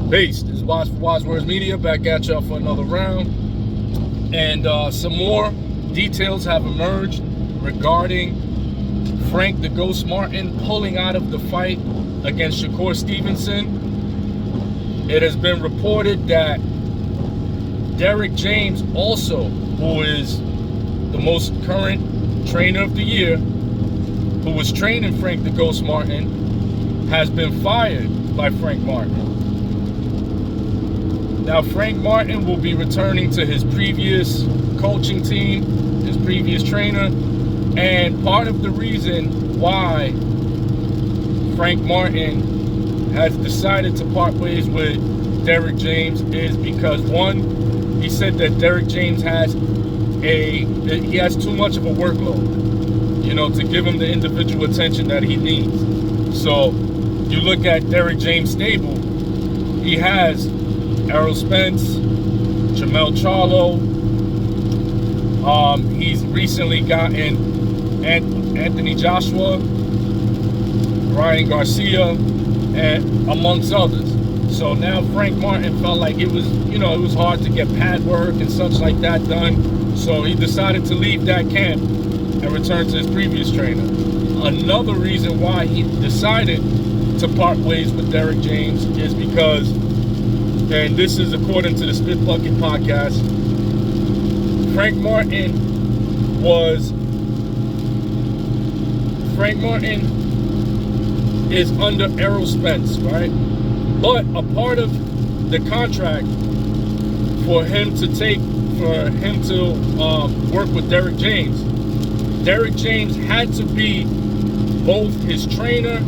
Peace. This is Wise for Wise Words Media back at y'all for another round. And some more details have emerged regarding Frank the Ghost Martin pulling out of the fight against Shakur Stevenson. It has been reported that Derrick James, also, who is the most current trainer of the year, who was training Frank the Ghost Martin, has been fired by Frank Martin. Now, Frank Martin will be returning to his previous coaching team, his previous trainer, and part of the reason why Frank Martin has decided to part ways with Derrick James is because, one, he said that Derrick James has too much of a workload, to give him the individual attention that he needs. So you look at Derrick James' stable, he has Errol Spence, Jamel Charlo. He's recently gotten Anthony Joshua, Ryan Garcia, and amongst others. So now Frank Martin felt like it was hard to get pad work and such like that done. So he decided to leave that camp and return to his previous trainer. Another reason why he decided to part ways with Derrick James is because, and this is according to the Spit Bucket podcast, Frank Martin is under Errol Spence, right? But a part of the contract for him to work with Derrick James had to be both his trainer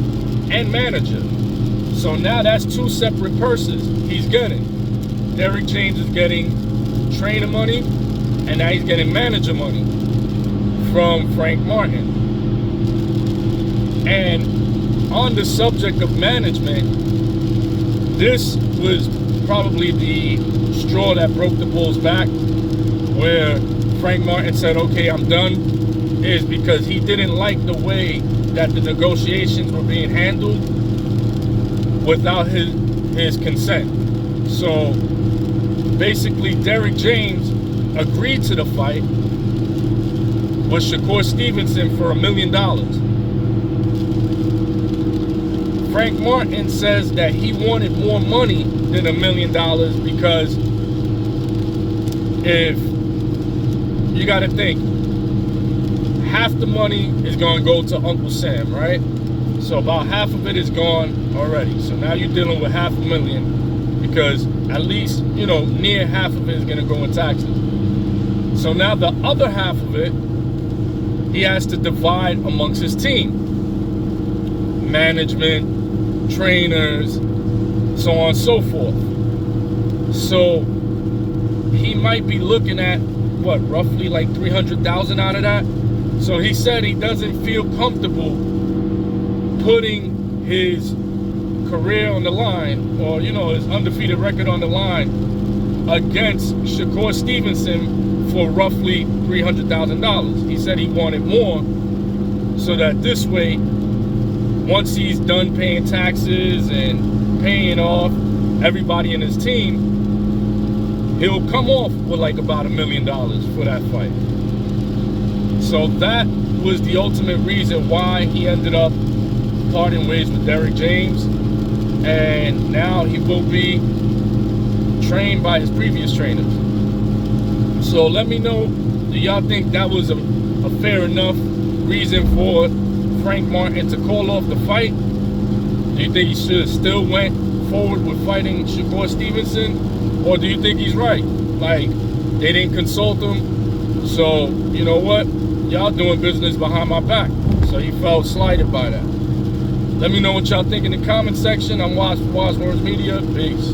and manager. So now that's two separate purses he's getting. Derrick James is getting trainer money, and now he's getting manager money from Frank Martin. And on the subject of management, this was probably the straw that broke the bull's back, where Frank Martin said, okay, I'm done, is because he didn't like the way that the negotiations were being handled without his consent. So basically, Derrick James agreed to the fight with Shakur Stevenson for $1 million. Frank Martin says that he wanted more money than $1 million because if you got to think, half the money is going to go to Uncle Sam, right? So about half of it is gone already. So now you're dealing with $500,000 because at least, near half of it is going to go in taxes. So now the other half of it, he has to divide amongst his team. Management, trainers, so on and so forth. So he might be looking at, roughly like $300,000 out of that. So he said he doesn't feel comfortable putting his career on the line, or his undefeated record on the line against Shakur Stevenson for roughly $300,000. He said he wanted more, so that this way, once he's done paying taxes and paying off everybody in his team, he'll come off with like about $1 million for that fight. So that was the ultimate reason why he ended up parting ways with Derrick James, and now he will be trained by his previous trainers. So let me know, do y'all think that was a fair enough reason for Frank Martin to call off the fight? Do you think he should have still went forward with fighting Shakur Stevenson, or do you think he's right? Like, they didn't consult him, so you know what? Y'all doing business behind my back. So he felt slighted by that. Let me know what y'all think in the comment section. I'm Wise for Wise Words Media. Peace.